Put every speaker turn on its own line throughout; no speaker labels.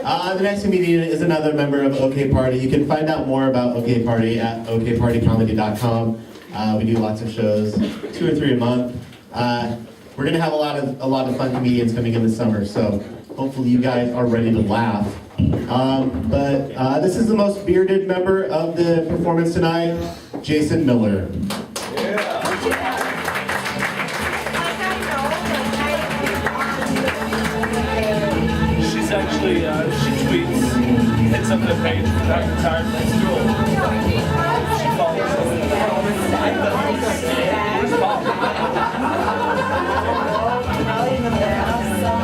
The next comedian is another member of OK Party. You can find out more about OK Party at okpartycomedy.com. We do lots of shows, 2 or 3 a month. We're gonna have a lot of fun comedians coming in this summer, so hopefully you guys are ready to laugh. But this is the most bearded member of the performance tonight, Jason Miller.
She's actually, she tweets, hits up the page, not retired from school. She follows us. I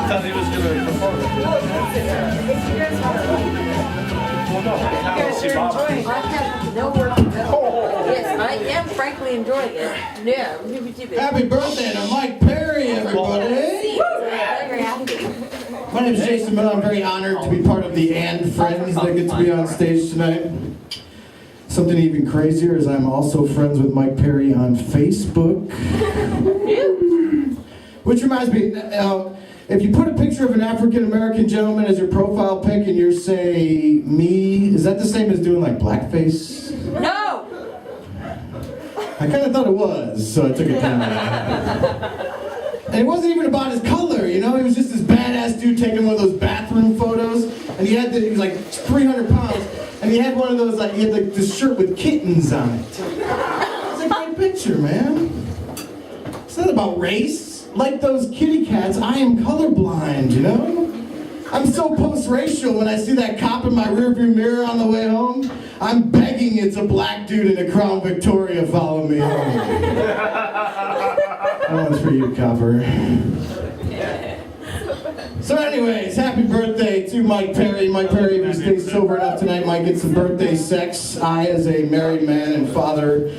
thought he was going to perform. Well, no, now we'll see Bob.
Yes, I am frankly enjoying it. Yeah.
Happy birthday to Mike Perry, everybody! My name is Jason Miller. I'm very honored to be part of the And Friends that get to be on stage tonight. Something even crazier is I'm also friends with Mike Perry on Facebook. Which reminds me, if you put a picture of an African-American gentleman as your profile pic and you're, say, me, is that the same as doing like blackface?
No!
I kind of thought it was, so I took it down. And it wasn't even about his color, you know? He was just this badass dude taking one of those bathroom photos, and he was like 300 pounds, and he had one of those, he had like this shirt with kittens on it. It's a great picture, man. It's not about race. Like those kitty cats, I am colorblind, you know? I'm so post-racial when I see that cop in my rearview mirror on the way home. I'm begging it's a black dude in a Crown Victoria follow me home. That one's for you, copper. So anyways, happy birthday to Mike Perry. Mike Perry, if he stays sober enough tonight, might get some birthday sex. I, as a married man and father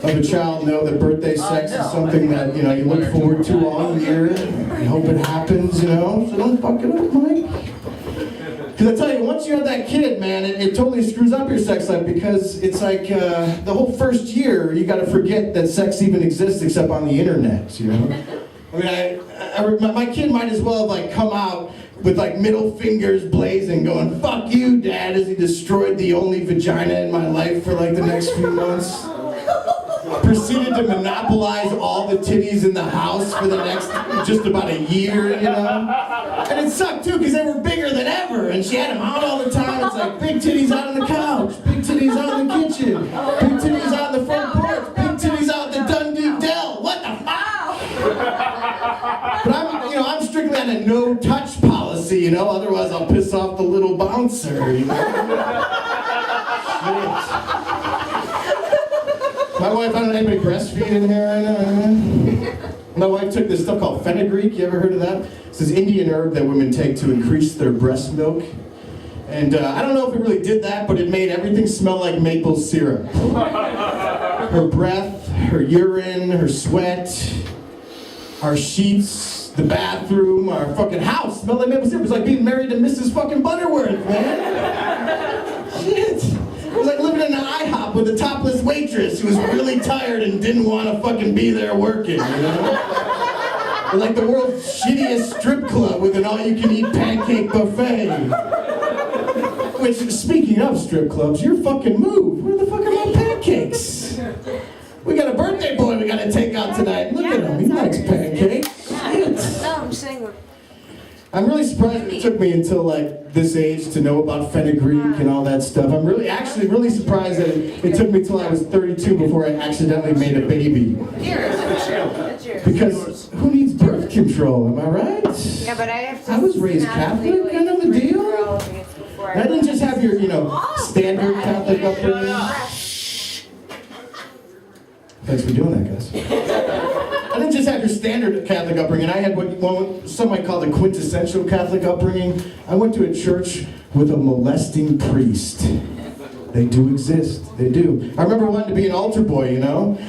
of a child, know that birthday sex is something that, you look forward to all year. I hope it happens, so don't fuck it up, Mike. Because I tell you, once you have that kid, man, it totally screws up your sex life, because it's like the whole first year, you got to forget that sex even exists except on the internet, I mean, my kid might as well have come out with middle fingers blazing, going, "Fuck you, Dad," as he destroyed the only vagina in my life for the next few months. Proceeded to monopolize all the titties in the house for the next just about a year, And it sucked too, because they were bigger than ever, and she had them out all the time. It's like big titties out on the couch, big titties out in the kitchen, big titties out in the front porch, big titties out in the Dundee Dell. What the fuck? But I'm strictly on a no-touch policy, Otherwise, I'll piss off the little bouncer, Shit. My wife, I don't know anybody breastfeed in here right now. My wife took this stuff called fenugreek. You ever heard of that? It's this Indian herb that women take to increase their breast milk. And I don't know if it really did that, but it made everything smell like maple syrup. Her breath, her urine, her sweat, our sheets, the bathroom, our fucking house smelled like maple syrup. It was like being married to Mrs. fucking Butterworth, man. Shit. It was like living in an IHOP with a topless waitress who was really tired and didn't want to fucking be there working, Or like the world's shittiest strip club with an all-you-can-eat pancake buffet. Which, speaking of strip clubs, your fucking move. Where the fuck are my pancakes? We got a birthday boy we gotta take out tonight. Look at him, he likes pancakes. Shit.
No, I'm saying.
I'm really surprised it took me until this age to know about fenugreek and all that stuff. I'm really surprised that it took me till I was 32 before I accidentally made a baby. Because who needs birth control, am I right?
Yeah, but I have to.
I was raised Catholic, kind of a deal. I didn't just have your, standard Catholic upbringing. Thanks for doing that, guys. I didn't just have your standard Catholic upbringing. I had what some might call the quintessential Catholic upbringing. I went to a church with a molesting priest. They do exist. They do. I remember wanting to be an altar boy, And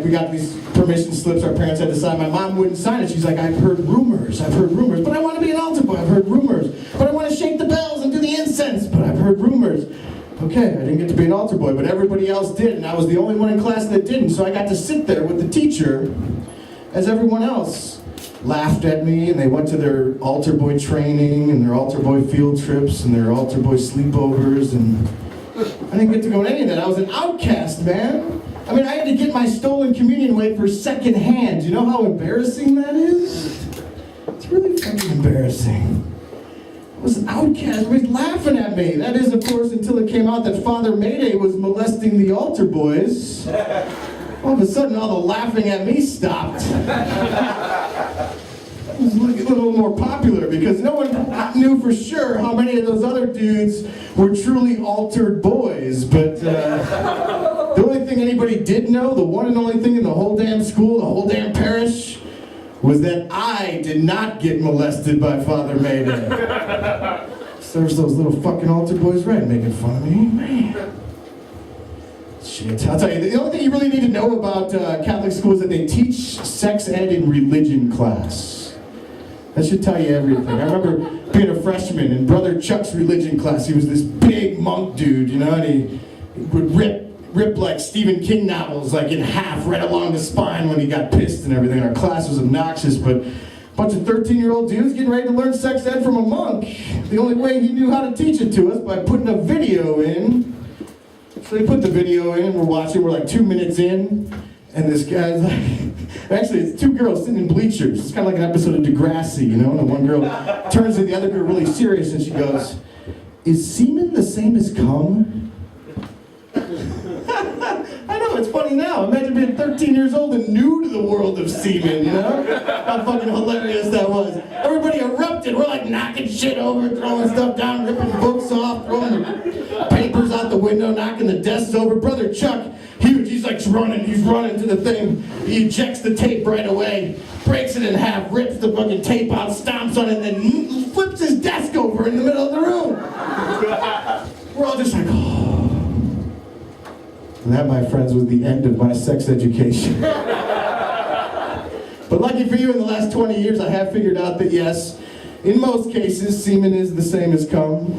we got these permission slips our parents had to sign. My mom wouldn't sign it. She's like, I've heard rumors. But I want to be an altar boy. I've heard rumors. But I want to shake the bells and do the incense. But I've heard rumors. Okay, I didn't get to be an altar boy, but everybody else did, and I was the only one in class that didn't, so I got to sit there with the teacher as everyone else laughed at me, and they went to their altar boy training and their altar boy field trips and their altar boy sleepovers, and I didn't get to go to any of that. I was an outcast, man. I mean, I had to get my stolen communion wafer second hand. You know how embarrassing that is? It's really fucking embarrassing. I was an outcast. Everybody's laughing at me. That is, of course, until it came out that Father Mayday was molesting the altar boys. All of a sudden, all the laughing at me stopped. It was a little more popular because no one knew for sure how many of those other dudes were truly altered boys. But the only thing anybody did know, the one and only thing in the whole damn school, the whole damn parish, was that I did not get molested by Father Mayday. Serves those little fucking altar boys right, making fun of me, man. Shit, I'll tell you, the only thing you really need to know about Catholic school is that they teach sex ed in religion class. That should tell you everything. I remember being a freshman in Brother Chuck's religion class. He was this big monk dude, you know, and he would rip like Stephen King novels like in half right along the spine when he got pissed and everything. Our class was obnoxious, but a bunch of 13-year-old dudes getting ready to learn sex ed from a monk. The only way he knew how to teach it to us by putting a video in. So they put the video in, we're watching, we're like 2 minutes in, and this guy's like, actually it's two girls sitting in bleachers. It's kind of like an episode of Degrassi, you know, and one girl turns to the other girl really serious and she goes, "Is semen the same as cum?" I know, it's funny now. Imagine being 13 years old and new to the world of semen, you know? How fucking hilarious that was. Everybody erupted. We're like knocking shit over, throwing stuff down, ripping books off, throwing the papers out the window, knocking the desks over. Brother Chuck, huge, he's running to the thing. He ejects the tape right away, breaks it in half, rips the fucking tape out, stomps on it, and then flips his desk over in the middle of the room. We're all just like, oh. And that, my friends, was the end of my sex education. But lucky for you, in the last 20 years, I have figured out that yes, in most cases, semen is the same as cum.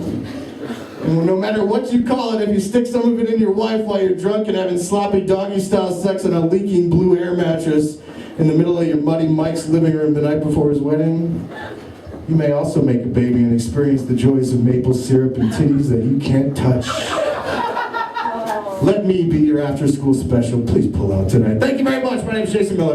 And no matter what you call it, if you stick some of it in your wife while you're drunk and having sloppy doggy-style sex on a leaking blue air mattress in the middle of your muddy Mike's living room the night before his wedding, you may also make a baby and experience the joys of maple syrup and titties that you can't touch. Let me be your after-school special. Please pull out tonight. Thank you very much. My name is Jason Miller.